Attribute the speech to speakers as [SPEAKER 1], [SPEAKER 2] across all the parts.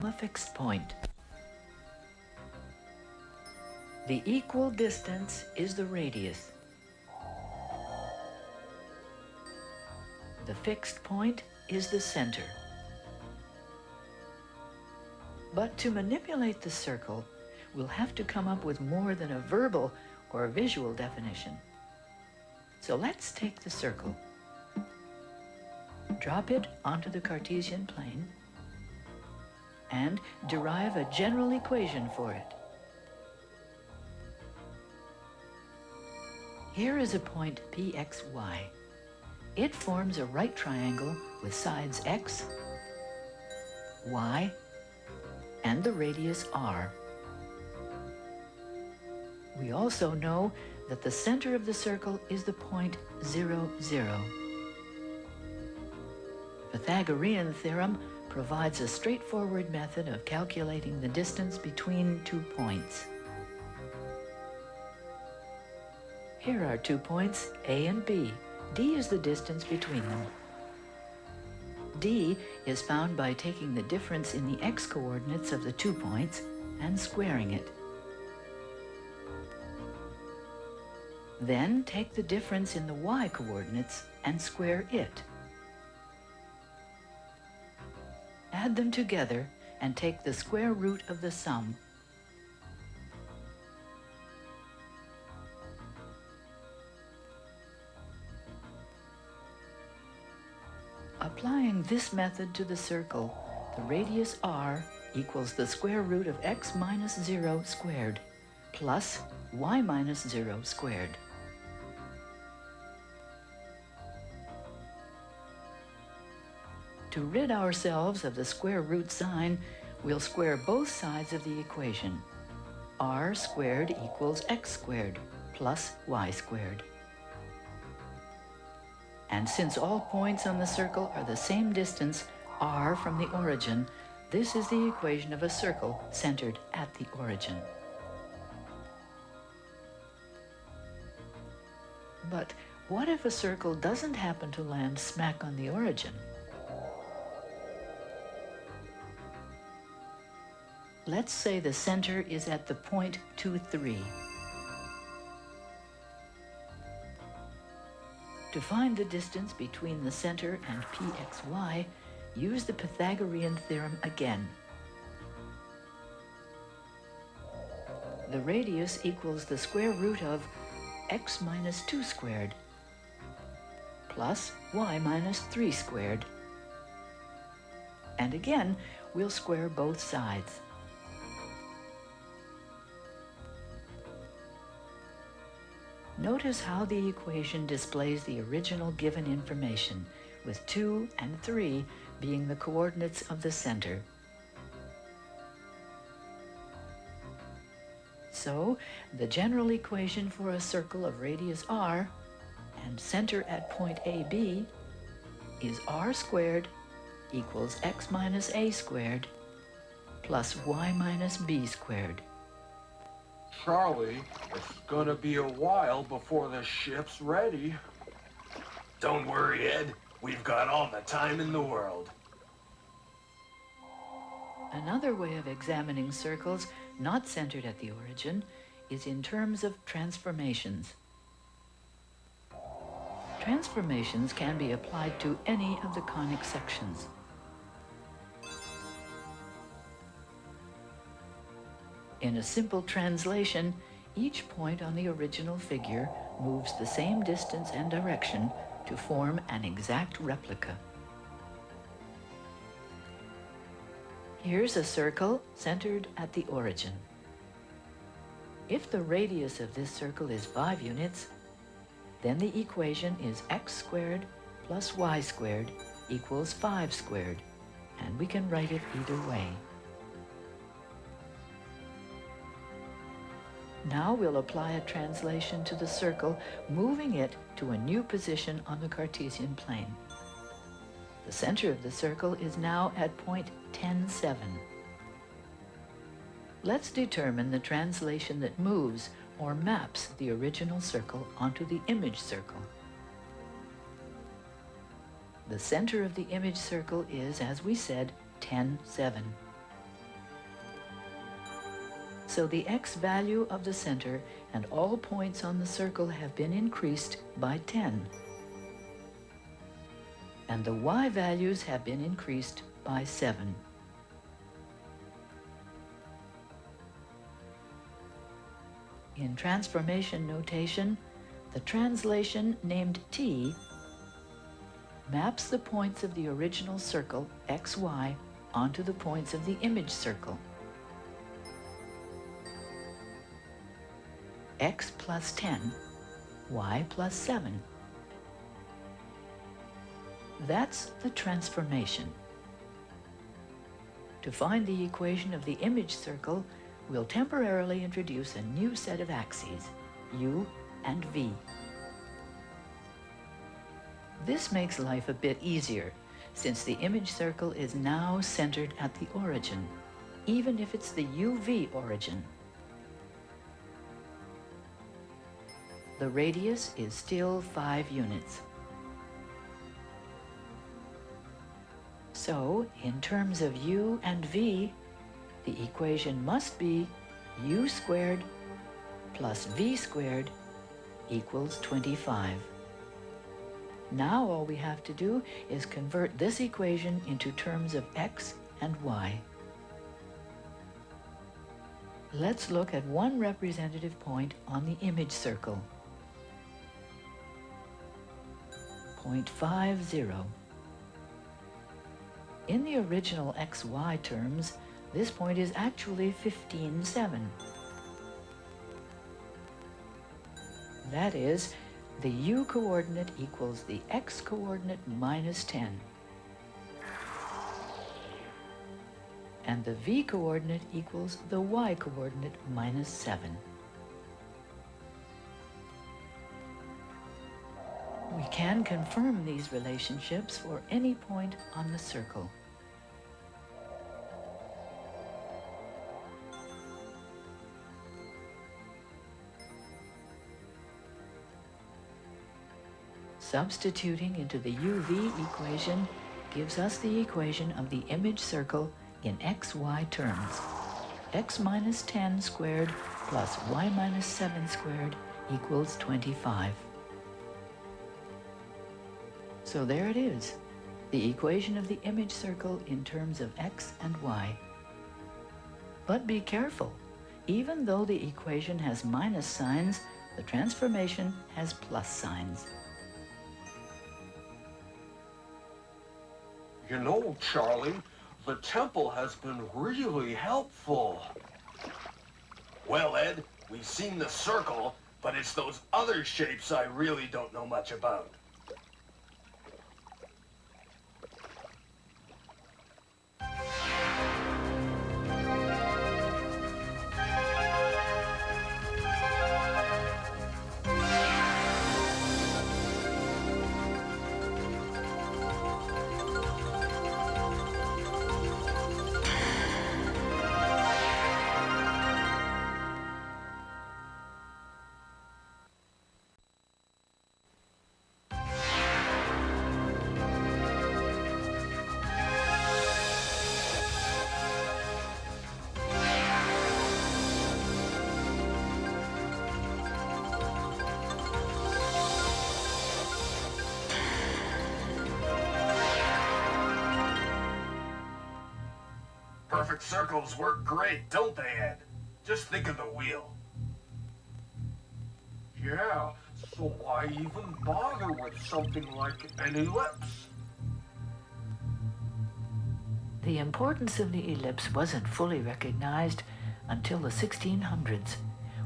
[SPEAKER 1] a fixed point. The equal distance is the radius. The fixed point is the center. But to manipulate the circle, we'll have to come up with more than a verbal or visual definition. So let's take the circle, drop it onto the Cartesian plane, and derive a general equation for it. Here is a point Pxy. It forms a right triangle with sides x, y, and the radius r. We also know that the center of the circle is the point 0, 0. Pythagorean theorem provides a straightforward method of calculating the distance between 2 points. Here are 2 points, A and B. D is the distance between them. D is found by taking the difference in the x-coordinates of the 2 points and squaring it. Then take the difference in the y-coordinates and square it. Add them together and take the square root of the sum. Applying this method to the circle, the radius r equals the square root of x minus 0 squared plus y minus 0 squared. To rid ourselves of the square root sign, we'll square both sides of the equation. R squared equals x squared plus y squared. And since all points on the circle are the same distance, r, from the origin, this is the equation of a circle centered at the origin. But what if a circle doesn't happen to land smack on the origin? Let's say the center is at the point 2, 3. To find the distance between the center and Pxy, use the Pythagorean theorem again. The radius equals the square root of x minus 2 squared plus y minus 3 squared. And again, we'll square both sides. Notice how the equation displays the original given information, with 2 and 3 being the coordinates of the center. So, the general equation for a circle of radius r and center at point AB is r squared equals x minus a squared plus y minus b squared.
[SPEAKER 2] Charlie, it's gonna be a while before the ship's ready.
[SPEAKER 3] Don't worry, Ed. We've got all the time in the world.
[SPEAKER 1] Another way of examining circles not centered at the origin is in terms of transformations. Transformations can be applied to any of the conic sections. In a simple translation, each point on the original figure moves the same distance and direction to form an exact replica. Here's a circle centered at the origin. If the radius of this circle is 5 units, then the equation is x squared plus y squared equals 5 squared, and we can write it either way. Now we'll apply a translation to the circle, moving it to a new position on the Cartesian plane. The center of the circle is now at point 10, 7. Let's determine the translation that moves or maps the original circle onto the image circle. The center of the image circle is, as we said, 10, 7. So the x value of the center and all points on the circle have been increased by 10. And the y values have been increased by 7. In transformation notation, the translation named t maps the points of the original circle, xy, onto the points of the image circle. X plus 10, y plus 7. That's the transformation. To find the equation of the image circle, we'll temporarily introduce a new set of axes, u and v. This makes life a bit easier, since the image circle is now centered at the origin, even if it's the UV origin. The radius is still 5 units. So, in terms of u and v, the equation must be u squared plus v squared equals 25. Now all we have to do is convert this equation into terms of x and y. Let's look at one representative point on the image circle. Point 50. In the original xy terms, this point is actually 15,7. That is, the u coordinate equals the x coordinate minus 10. And the v coordinate equals the y coordinate minus 7. We can confirm these relationships for any point on the circle. Substituting into the UV equation gives us the equation of the image circle in xy terms. X minus 10 squared plus y minus 7 squared equals 25. So there it is, the equation of the image circle in terms of x and y. But be careful, even though the equation has minus signs, the transformation has plus signs.
[SPEAKER 2] You know, Charlie, the temple has been really helpful.
[SPEAKER 3] Well, Ed, we've seen the circle, but it's those other shapes I really don't know much about. Perfect circles work great, don't they, Ed? Just think of the wheel.
[SPEAKER 2] Yeah, so why even bother with something like an ellipse?
[SPEAKER 1] The importance of the ellipse wasn't fully recognized until the 1600s,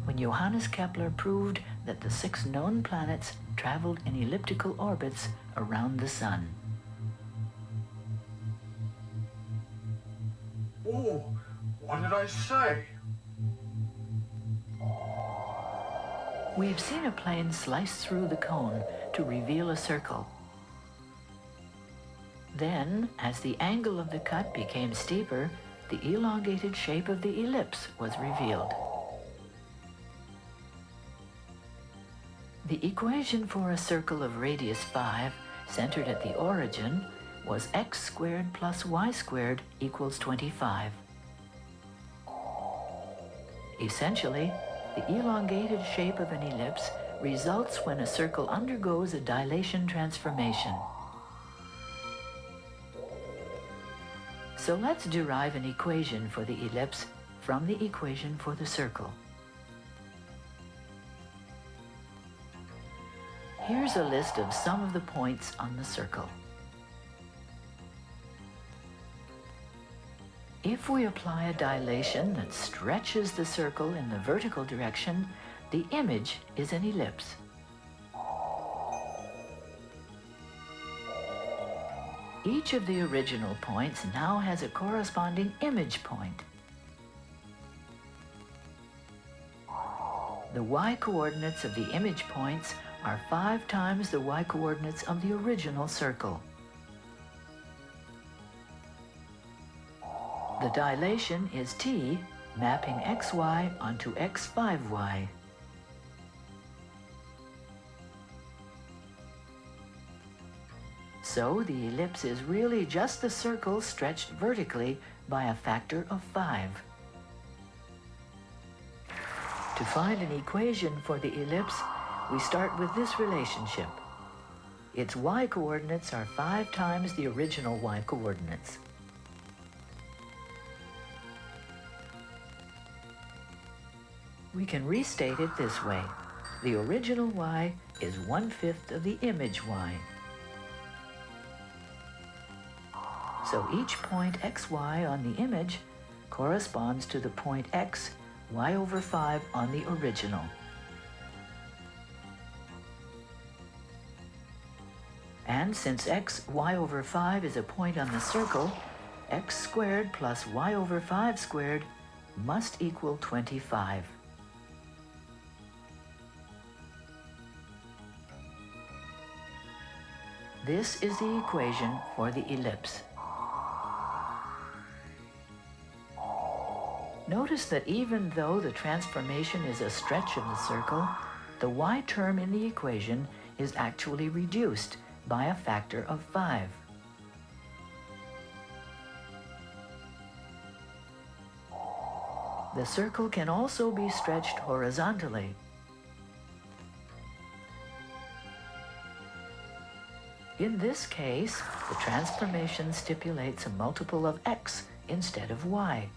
[SPEAKER 1] when Johannes Kepler proved that the 6 known planets traveled in elliptical orbits around the Sun.
[SPEAKER 2] Oh, what did I say?
[SPEAKER 1] We've seen a plane slice through the cone to reveal a circle. Then, as the angle of the cut became steeper, the elongated shape of the ellipse was revealed. The equation for a circle of radius 5, centered at the origin, was x squared plus y squared equals 25. Essentially, the elongated shape of an ellipse results when a circle undergoes a dilation transformation. So let's derive an equation for the ellipse from the equation for the circle. Here's a list of some of the points on the circle. If we apply a dilation that stretches the circle in the vertical direction, the image is an ellipse. Each of the original points now has a corresponding image point. The y-coordinates of the image points are 5 times the y-coordinates of the original circle. The dilation is t, mapping xy onto x5y. So the ellipse is really just the circle stretched vertically by a factor of 5. To find an equation for the ellipse, we start with this relationship. Its y-coordinates are 5 times the original y-coordinates. We can restate it this way. The original y is 1/5 of the image y. So each point xy on the image corresponds to the point x, y/5 on the original. And since x, y/5 is a point on the circle, x squared plus y/5 squared must equal 25. This is the equation for the ellipse. Notice that even though the transformation is a stretch of the circle, the y term in the equation is actually reduced by a factor of 5. The circle can also be stretched horizontally. In this case, the transformation stipulates a multiple of x instead of y.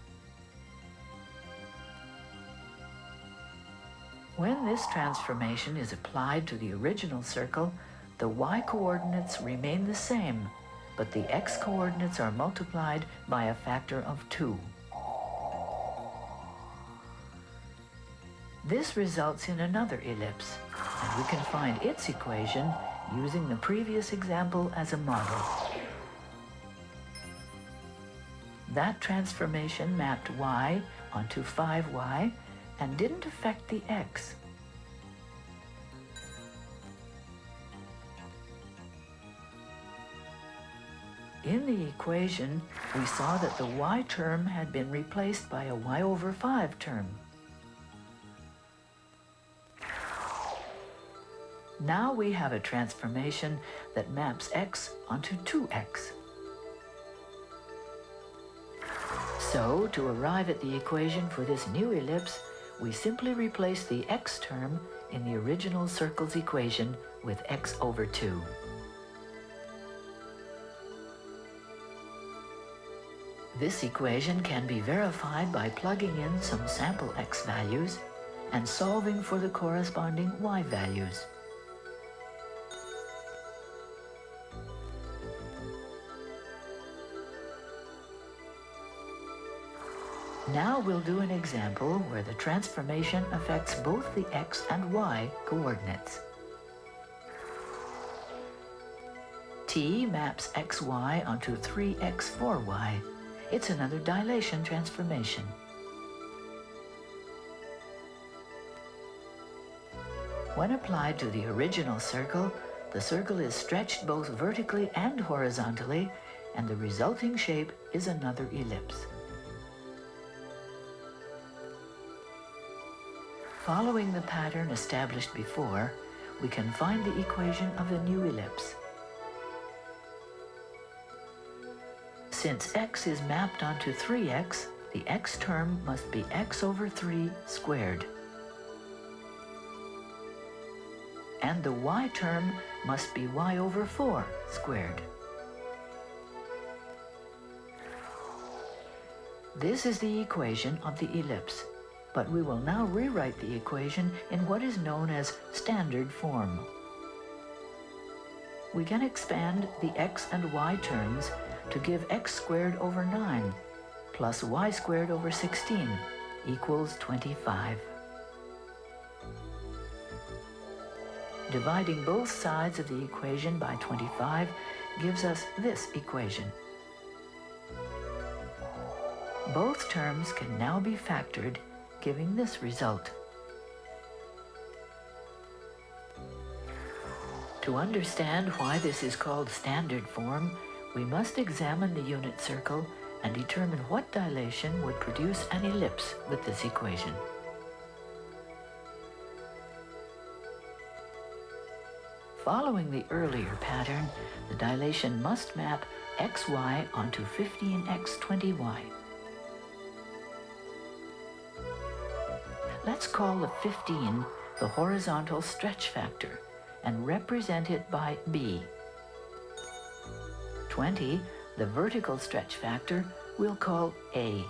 [SPEAKER 1] When this transformation is applied to the original circle, the y-coordinates remain the same, but the x-coordinates are multiplied by a factor of 2. This results in another ellipse, and we can find its equation using the previous example as a model. That transformation mapped y onto 5y and didn't affect the x. In the equation, we saw that the y term had been replaced by a y/5 term. Now we have a transformation that maps x onto 2x. So, to arrive at the equation for this new ellipse, we simply replace the x term in the original circle's equation with x/2. This equation can be verified by plugging in some sample x values and solving for the corresponding y values. Now we'll do an example where the transformation affects both the x and y coordinates. T maps xy onto 3x4y. It's another dilation transformation. When applied to the original circle, the circle is stretched both vertically and horizontally, and the resulting shape is another ellipse. Following the pattern established before, we can find the equation of the new ellipse. Since x is mapped onto 3x, the x term must be x over 3 squared. And the y term must be y over 4 squared. This is the equation of the ellipse, but we will now rewrite the equation in what is known as standard form. We can expand the x and y terms to give x squared over 9 plus y squared over 16 equals 25. Dividing both sides of the equation by 25 gives us this equation. Both terms can now be factored, giving this result. To understand why this is called standard form, we must examine the unit circle and determine what dilation would produce an ellipse with this equation. Following the earlier pattern, the dilation must map xy onto 15x20y. Let's call the 15 the horizontal stretch factor and represent it by b. 20, the vertical stretch factor, we'll call a.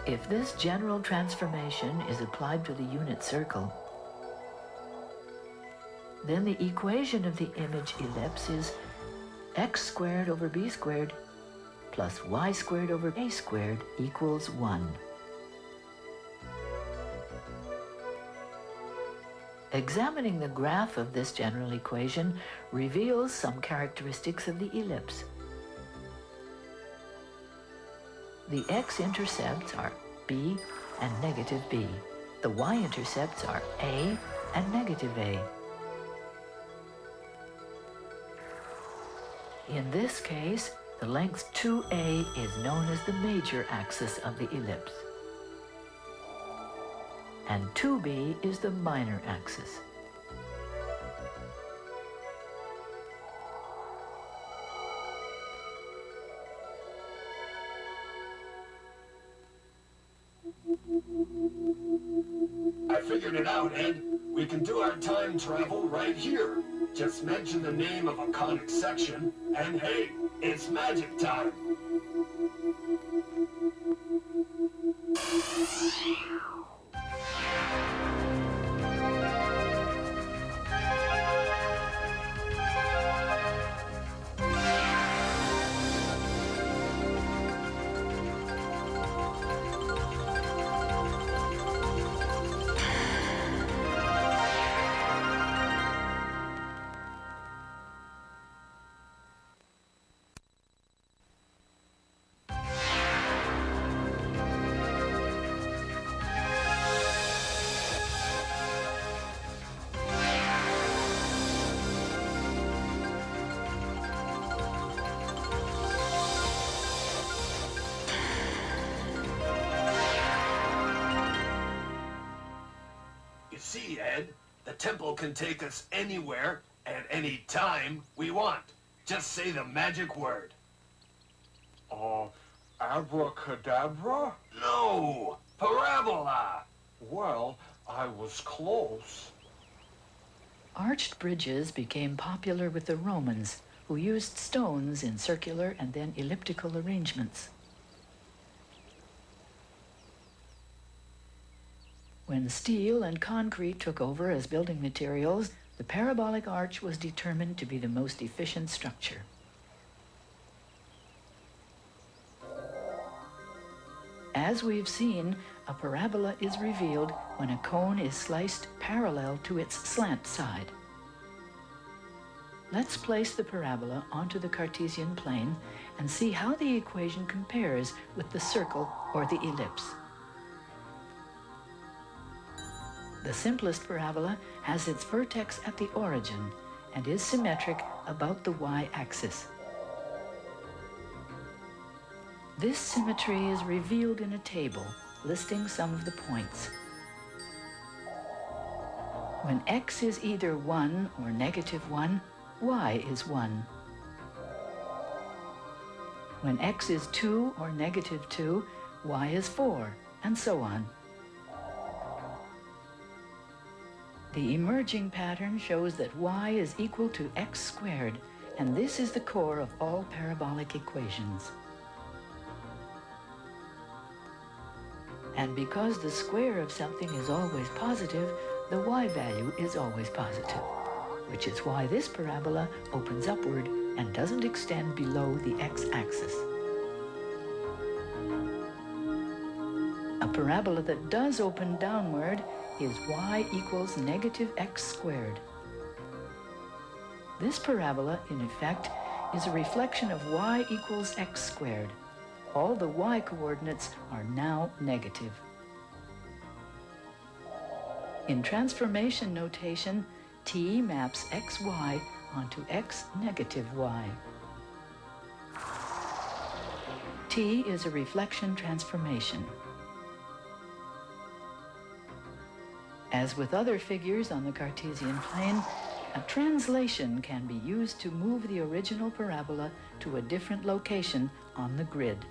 [SPEAKER 1] If this general transformation is applied to the unit circle, then the equation of the image ellipse is x squared over b squared plus y squared over a squared equals 1. Examining the graph of this general equation reveals some characteristics of the ellipse. The x-intercepts are b and negative b. The y-intercepts are a and negative a. In this case, the length 2a is known as the major axis of the ellipse, and 2b is the minor axis.
[SPEAKER 3] I figured it out, Ed. We can do our time travel right here. Just mention the name of a conic section, and hey, it's magic time. See, Ed, the temple can take us anywhere at any time we want. Just say the magic word.
[SPEAKER 2] Abracadabra?
[SPEAKER 3] No! Parabola!
[SPEAKER 2] Well, I was close.
[SPEAKER 1] Arched bridges became popular with the Romans, who used stones in circular and then elliptical arrangements. When steel and concrete took over as building materials, the parabolic arch was determined to be the most efficient structure. As we've seen, a parabola is revealed when a cone is sliced parallel to its slant side. Let's place the parabola onto the Cartesian plane and see how the equation compares with the circle or the ellipse. The simplest parabola has its vertex at the origin and is symmetric about the y-axis. This symmetry is revealed in a table listing some of the points. When x is either 1 or negative 1, y is 1. When x is 2 or negative 2, y is 4, and so on. The emerging pattern shows that y is equal to x squared, and this is the core of all parabolic equations. And because the square of something is always positive, the y value is always positive, which is why this parabola opens upward and doesn't extend below the x-axis. A parabola that does open downward is y equals negative x squared. This parabola, in effect, is a reflection of y equals x squared. All the y coordinates are now negative. In transformation notation, t maps xy onto x negative y. T is a reflection transformation. As with other figures on the Cartesian plane, a translation can be used to move the original parabola to a different location on the grid.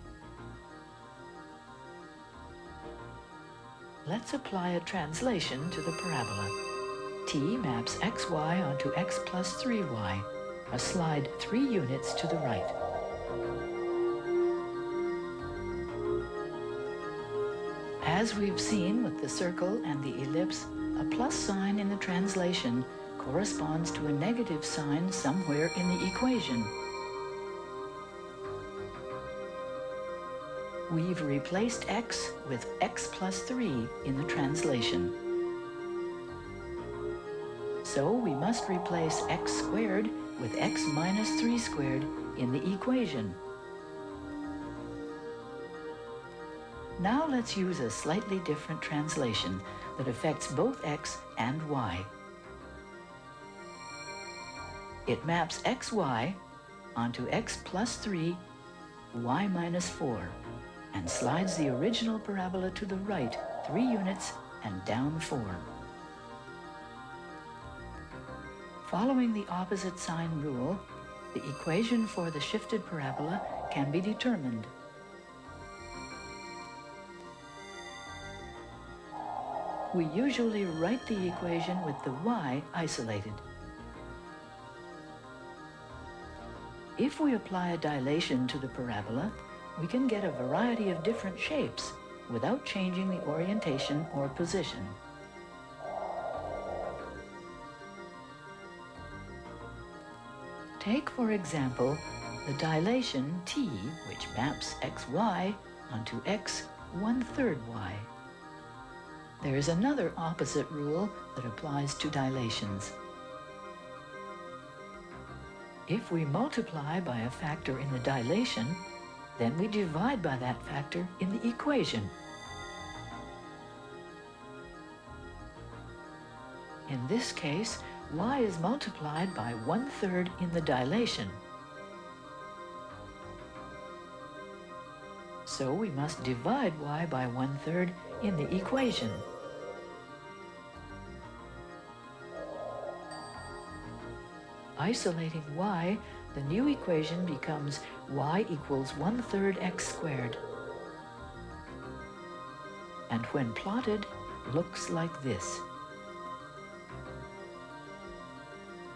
[SPEAKER 1] Let's apply a translation to the parabola. T maps xy onto x plus 3y, a slide 3 units to the right. As we've seen with the circle and the ellipse, a plus sign in the translation corresponds to a negative sign somewhere in the equation. We've replaced x with x plus 3 in the translation. So we must replace x squared with x minus 3 squared in the equation. Now let's use a slightly different translation that affects both x and y. It maps xy onto x plus 3, y minus 4, and slides the original parabola to the right 3 units and down 4. Following the opposite sign rule, the equation for the shifted parabola can be determined. We usually write the equation with the y isolated. If we apply a dilation to the parabola, we can get a variety of different shapes without changing the orientation or position. Take, for example, the dilation t, which maps xy onto x 1/3 y. There is another opposite rule that applies to dilations. If we multiply by a factor in the dilation, then we divide by that factor in the equation. In this case, y is multiplied by 1/3 in the dilation. So we must divide y by 1/3 in the equation. Isolating y, the new equation becomes y equals 1/3 x squared. And when plotted, looks like this.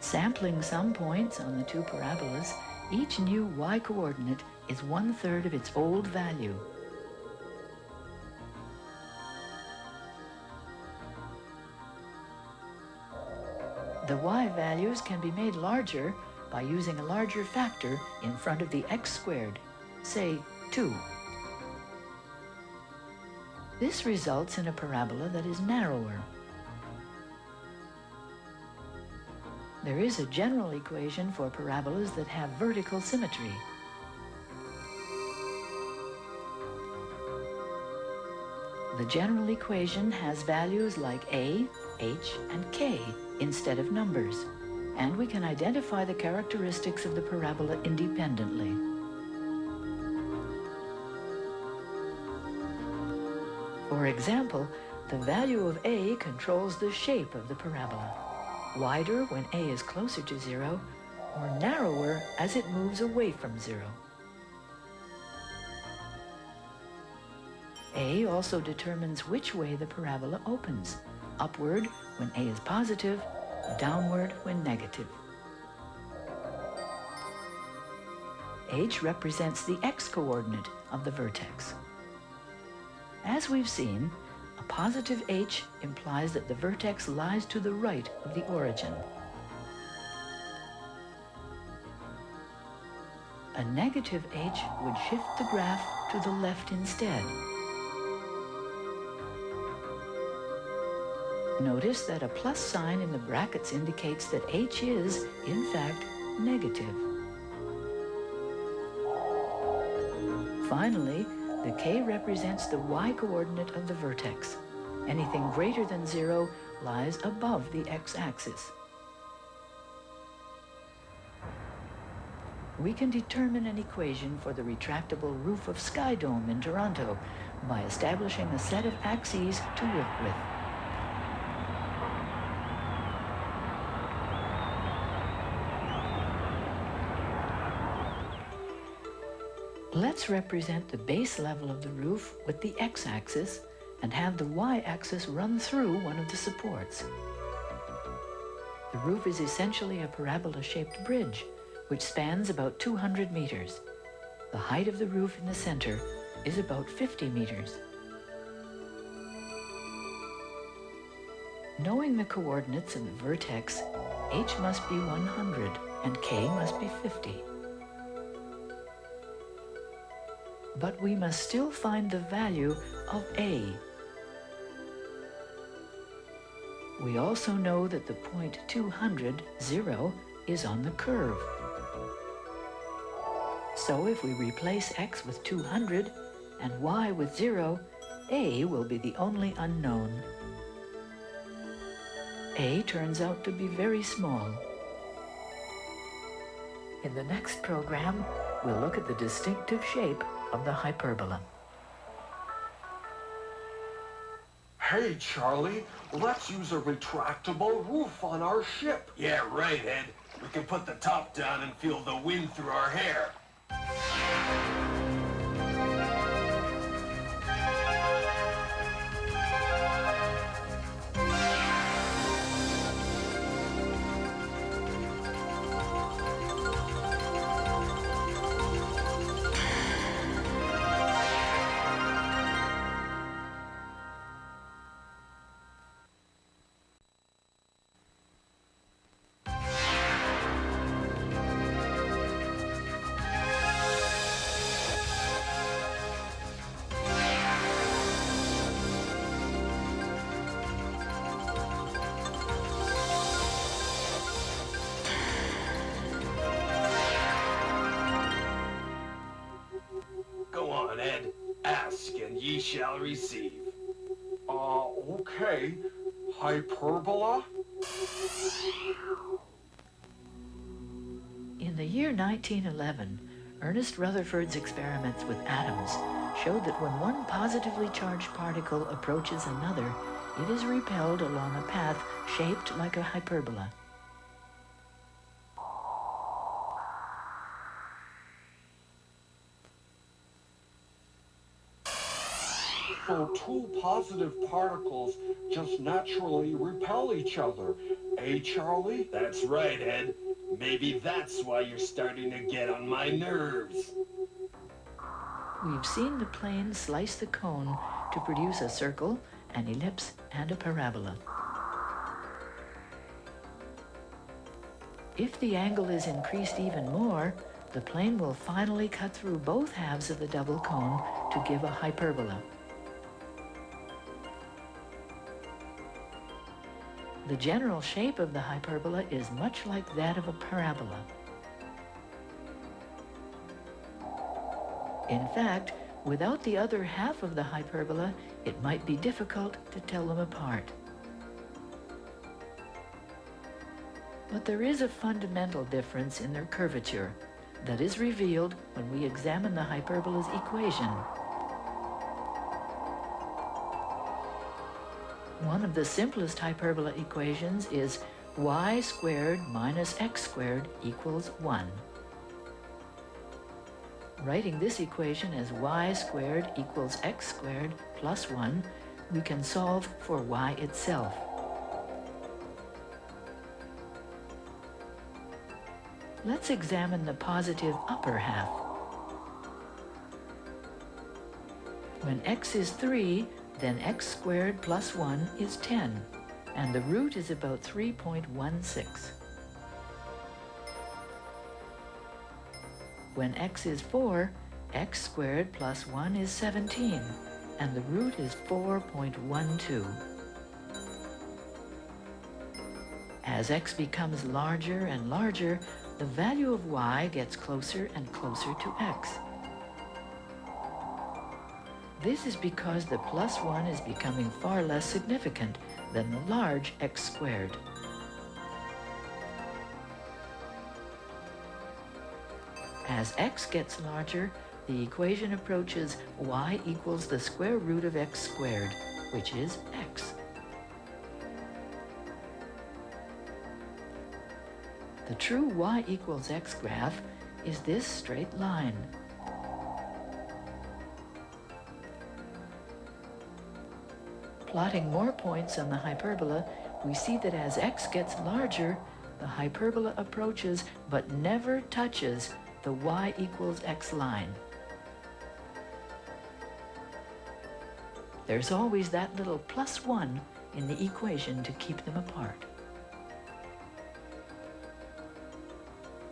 [SPEAKER 1] Sampling some points on the two parabolas, each new y coordinate is 1/3 of its old value. The y values can be made larger by using a larger factor in front of the x squared, say 2. This results in a parabola that is narrower. There is a general equation for parabolas that have vertical symmetry. The general equation has values like a, h, and k instead of numbers, and we can identify the characteristics of the parabola independently. For example, the value of a controls the shape of the parabola, wider when a is closer to 0, or narrower as it moves away from 0. A also determines which way the parabola opens, upward when A is positive, downward when negative. H represents the x-coordinate of the vertex. As we've seen, a positive H implies that the vertex lies to the right of the origin. A negative H would shift the graph to the left instead. Notice that a plus sign in the brackets indicates that H is, in fact, negative. Finally, the K represents the y-coordinate of the vertex. Anything greater than 0 lies above the x-axis. We can determine an equation for the retractable roof of Sky Dome in Toronto by establishing a set of axes to work with. Let's represent the base level of the roof with the x-axis and have the y-axis run through one of the supports. The roof is essentially a parabola-shaped bridge, which spans about 200 meters. The height of the roof in the center is about 50 meters. Knowing the coordinates of the vertex, H must be 100 and K must be 50. But we must still find the value of A. We also know that the point 200, 0, is on the curve. So if we replace x with 200 and y with 0, A will be the only unknown. A turns out to be very small. In the next program, we'll look at the distinctive shape of the hyperbola.
[SPEAKER 2] Hey, Charlie, let's use a retractable roof on our ship.
[SPEAKER 3] Yeah, right, Ed. We can put the top down and feel the wind through our hair. Go on, Ed. Ask and ye shall receive.
[SPEAKER 2] Okay. Hyperbola?
[SPEAKER 1] In the year 1911, Ernest Rutherford's experiments with atoms showed that when one positively charged particle approaches another, it is repelled along a path shaped like a hyperbola.
[SPEAKER 2] So two positive particles just naturally repel each other. Eh, Charlie?
[SPEAKER 3] That's right, Ed. Maybe that's why you're starting to get on my nerves.
[SPEAKER 1] We've seen the plane slice the cone to produce a circle, an ellipse, and a parabola. If the angle is increased even more, the plane will finally cut through both halves of the double cone to give a hyperbola. The general shape of the hyperbola is much like that of a parabola. In fact, without the other half of the hyperbola, it might be difficult to tell them apart. But there is a fundamental difference in their curvature that is revealed when we examine the hyperbola's equation. One of the simplest hyperbola equations is y squared minus x squared equals 1. Writing this equation as y squared equals x squared plus 1, we can solve for y itself. Let's examine the positive upper half. When x is 3, then x squared plus 1 is 10, and the root is about 3.16. When x is 4, x squared plus 1 is 17, and the root is 4.12. As x becomes larger and larger, the value of y gets closer and closer to x. This is because the plus 1 is becoming far less significant than the large x squared. As x gets larger, the equation approaches y equals the square root of x squared, which is x. The true y equals x graph is this straight line. Plotting more points on the hyperbola, we see that as x gets larger, the hyperbola approaches but never touches the y equals x line. There's always that little plus 1 in the equation to keep them apart.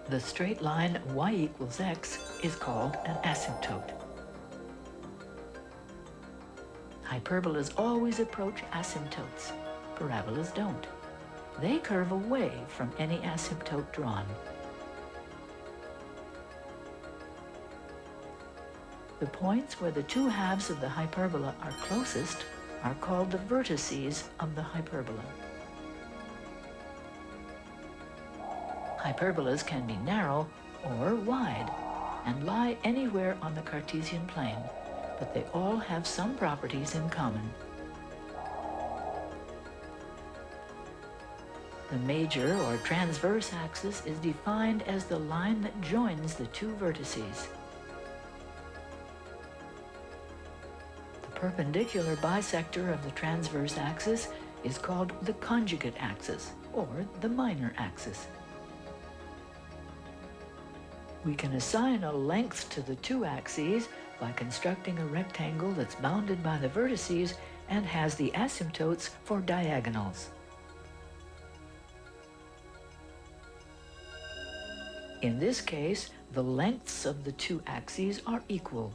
[SPEAKER 1] The straight line y equals x is called an asymptote. Hyperbolas always approach asymptotes. Parabolas don't. They curve away from any asymptote drawn. The points where the two halves of the hyperbola are closest are called the vertices of the hyperbola. Hyperbolas can be narrow or wide and lie anywhere on the Cartesian plane, but they all have some properties in common. The major or transverse axis is defined as the line that joins the two vertices. The perpendicular bisector of the transverse axis is called the conjugate axis, or the minor axis. We can assign a length to the two axes by constructing a rectangle that's bounded by the vertices and has the asymptotes for diagonals. In this case, the lengths of the two axes are equal.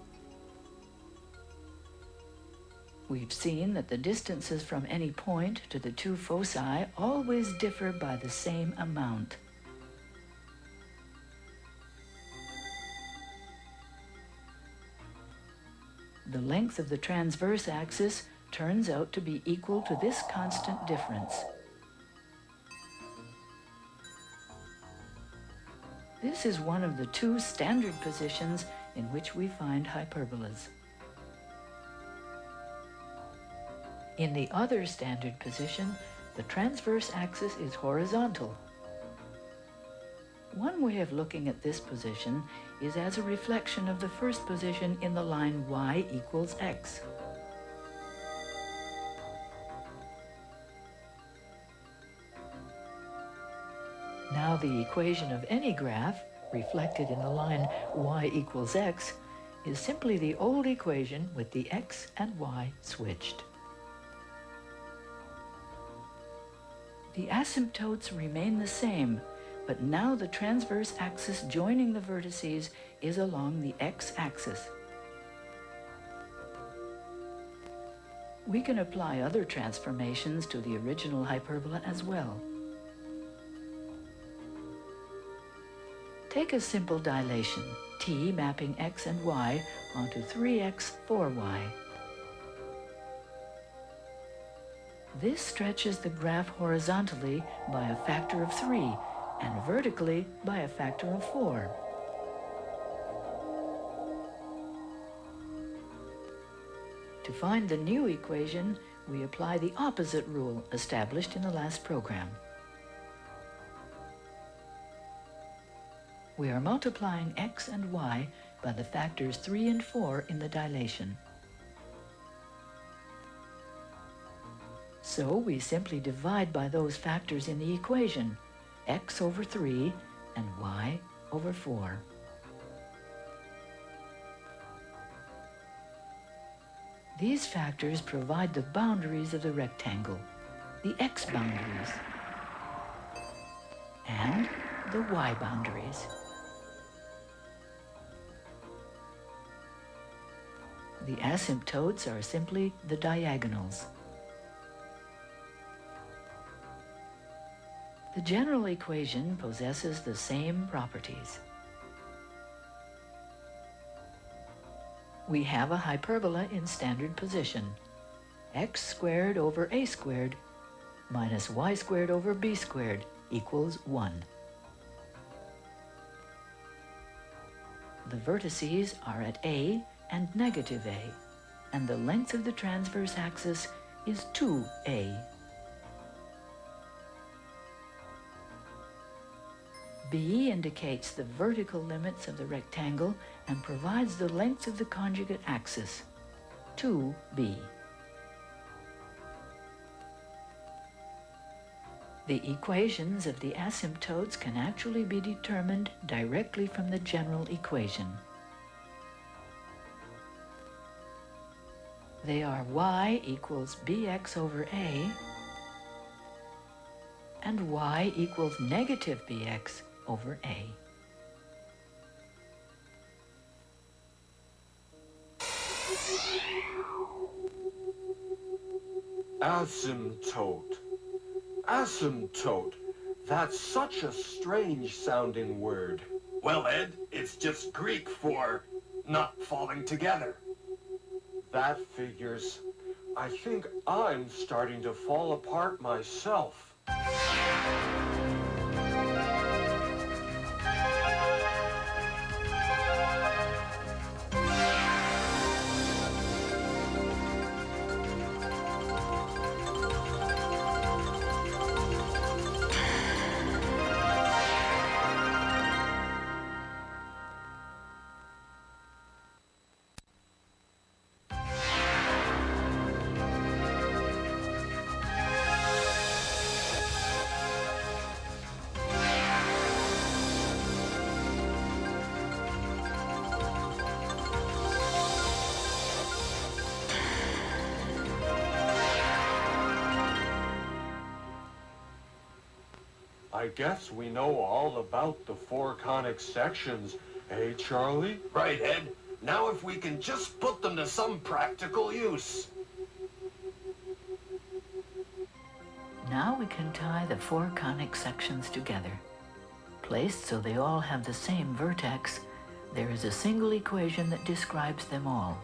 [SPEAKER 1] We've seen that the distances from any point to the two foci always differ by the same amount. The length of the transverse axis turns out to be equal to this constant difference. This is one of the two standard positions in which we find hyperbolas. In the other standard position, the transverse axis is horizontal. One way of looking at this position is as a reflection of the first position in the line y equals x. Now the equation of any graph, reflected in the line y equals x, is simply the old equation with the x and y switched. The asymptotes remain the same, but now the transverse axis joining the vertices is along the x-axis. We can apply other transformations to the original hyperbola as well. Take a simple dilation, t mapping x and y onto 3x, 4y. This stretches the graph horizontally by a factor of 3 and vertically by a factor of 4. To find the new equation, we apply the opposite rule established in the last program. We are multiplying x and y by the factors 3 and 4 in the dilation. So we simply divide by those factors in the equation, x over 3 and y over 4. These factors provide the boundaries of the rectangle, the x boundaries, and the y boundaries. The asymptotes are simply the diagonals. The general equation possesses the same properties. We have a hyperbola in standard position, x squared over a squared minus y squared over b squared equals 1. The vertices are at a and negative a, and the length of the transverse axis is 2a. B indicates the vertical limits of the rectangle and provides the length of the conjugate axis, 2b. The equations of the asymptotes can actually be determined directly from the general equation. They are y equals bx over a and y equals negative bx over a.
[SPEAKER 2] Asymptote. Asymptote. That's such a strange sounding word.
[SPEAKER 3] Well, Ed, it's just Greek for not falling together.
[SPEAKER 2] That figures. I think I'm starting to fall apart myself. I guess we know all about the 4 conic sections, eh, Charlie?
[SPEAKER 3] Right, Ed. Now if we can just put them to some practical use.
[SPEAKER 1] Now we can tie the 4 conic sections together. Placed so they all have the same vertex, there is a single equation that describes them all.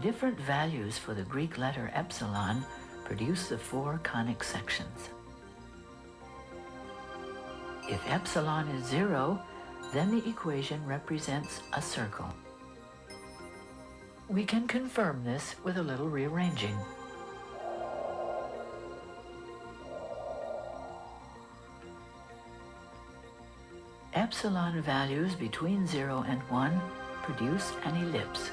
[SPEAKER 1] Different values for the Greek letter epsilon produce the 4 conic sections. If epsilon is 0, then the equation represents a circle. We can confirm this with a little rearranging. Epsilon values between 0 and 1 produce an ellipse.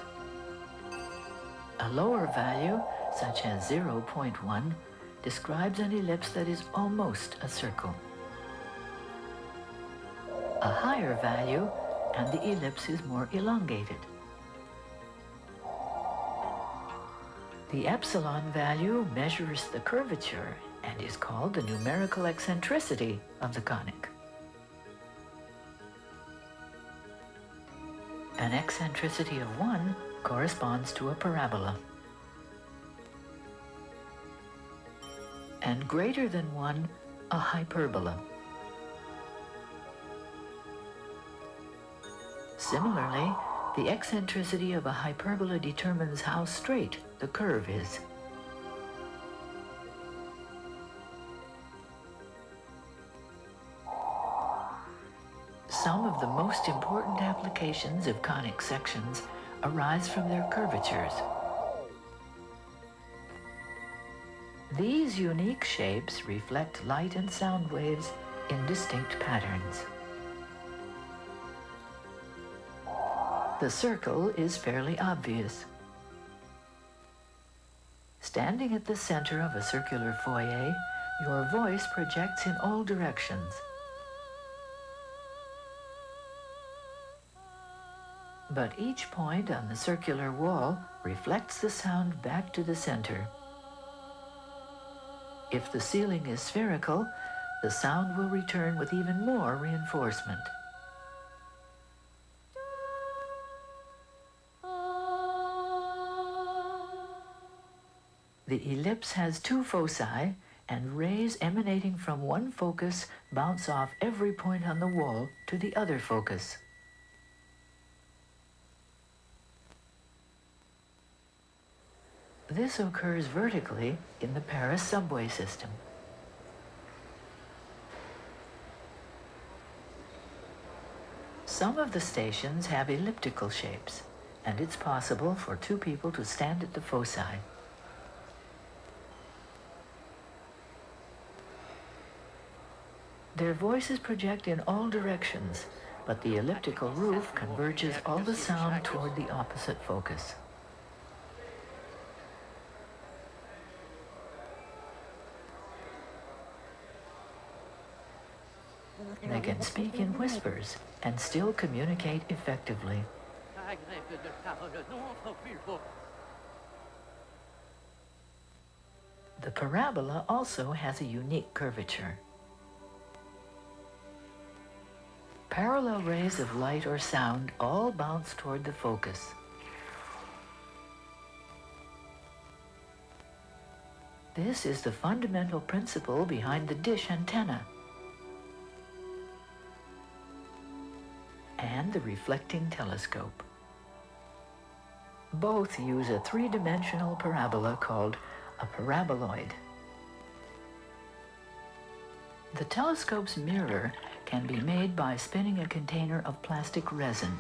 [SPEAKER 1] A lower value, such as 0.1, describes an ellipse that is almost a circle. A higher value, and the ellipse is more elongated. The epsilon value measures the curvature and is called the numerical eccentricity of the conic. An eccentricity of 1 corresponds to a parabola. And greater than 1, a hyperbola. Similarly, the eccentricity of a hyperbola determines how straight the curve is. Some of the most important applications of conic sections arise from their curvatures. These unique shapes reflect light and sound waves in distinct patterns. The circle is fairly obvious. Standing at the center of a circular foyer, your voice projects in all directions. But each point on the circular wall reflects the sound back to the center. If the ceiling is spherical, the sound will return with even more reinforcement. The ellipse has two foci, and rays emanating from one focus bounce off every point on the wall to the other focus. This occurs vertically in the Paris subway system. Some of the stations have elliptical shapes, and it's possible for two people to stand at the foci. Their voices project in all directions, but the elliptical roof converges all the sound toward the opposite focus. They can speak in whispers and still communicate effectively. The parabola also has a unique curvature. Parallel rays of light or sound all bounce toward the focus. This is the fundamental principle behind the dish antenna and the reflecting telescope. Both use a three-dimensional parabola called a paraboloid. The telescope's mirror can be made by spinning a container of plastic resin.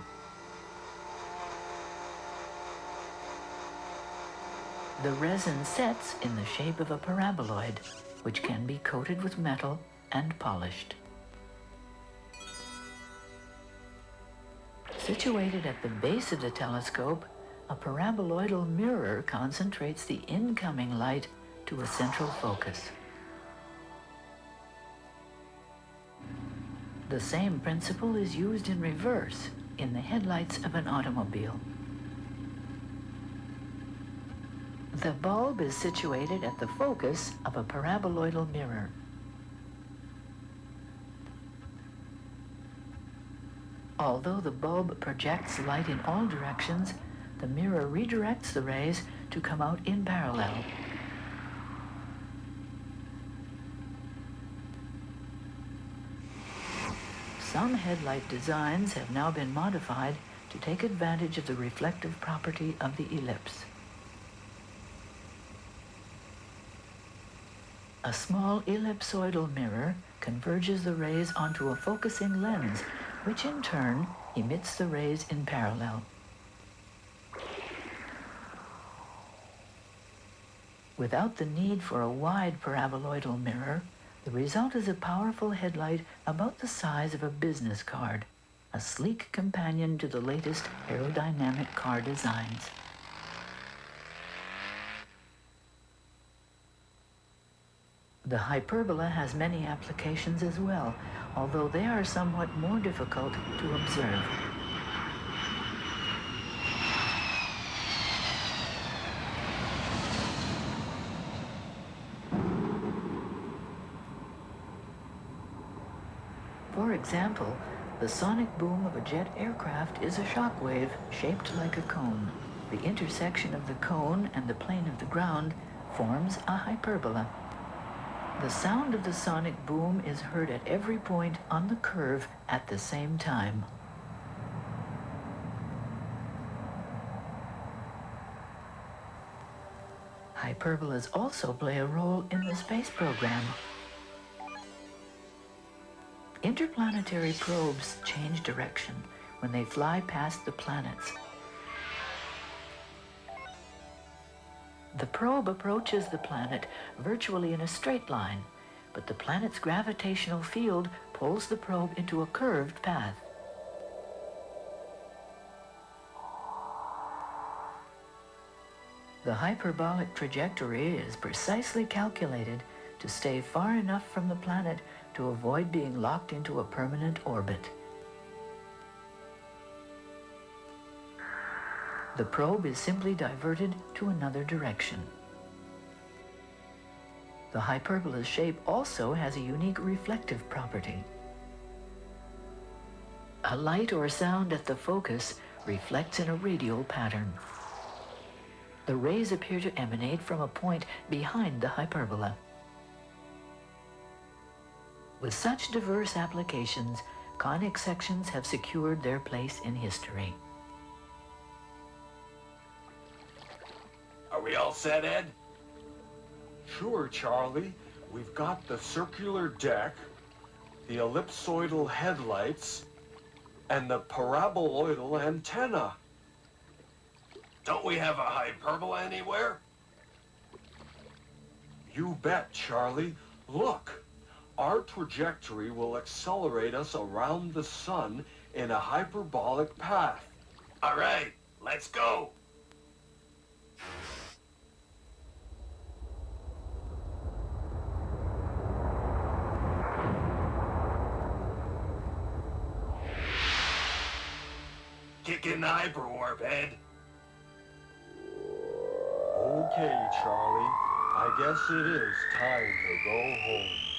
[SPEAKER 1] The resin sets in the shape of a paraboloid, which can be coated with metal and polished. Situated at the base of the telescope, a paraboloidal mirror concentrates the incoming light to a central focus. The same principle is used in reverse in the headlights of an automobile. The bulb is situated at the focus of a paraboloidal mirror. Although the bulb projects light in all directions, the mirror redirects the rays to come out in parallel. Some headlight designs have now been modified to take advantage of the reflective property of the ellipse. A small ellipsoidal mirror converges the rays onto a focusing lens, which in turn emits the rays in parallel. Without the need for a wide paraboloidal mirror, the result is a powerful headlight about the size of a business card, a sleek companion to the latest aerodynamic car designs. The hyperbola has many applications as well, although they are somewhat more difficult to observe. For example, the sonic boom of a jet aircraft is a shock wave shaped like a cone. The intersection of the cone and the plane of the ground forms a hyperbola. The sound of the sonic boom is heard at every point on the curve at the same time. Hyperbolas also play a role in the space program. Interplanetary probes change direction when they fly past the planets. The probe approaches the planet virtually in a straight line, but the planet's gravitational field pulls the probe into a curved path. The hyperbolic trajectory is precisely calculated to stay far enough from the planet to avoid being locked into a permanent orbit. The probe is simply diverted to another direction. The hyperbola's shape also has a unique reflective property. A light or sound at the focus reflects in a radial pattern. The rays appear to emanate from a point behind the hyperbola. With such diverse applications, conic sections have secured their place in history.
[SPEAKER 3] Are we all set, Ed?
[SPEAKER 2] Sure, Charlie. We've got the circular deck, the ellipsoidal headlights, and the paraboloidal antenna.
[SPEAKER 3] Don't we have a hyperbola anywhere?
[SPEAKER 2] You bet, Charlie. Look, our trajectory will accelerate us around the sun in a hyperbolic path.
[SPEAKER 3] All right, let's go. Kick in the hyperwarp, Ed.
[SPEAKER 2] Okay, Charlie. I guess it is time to go home.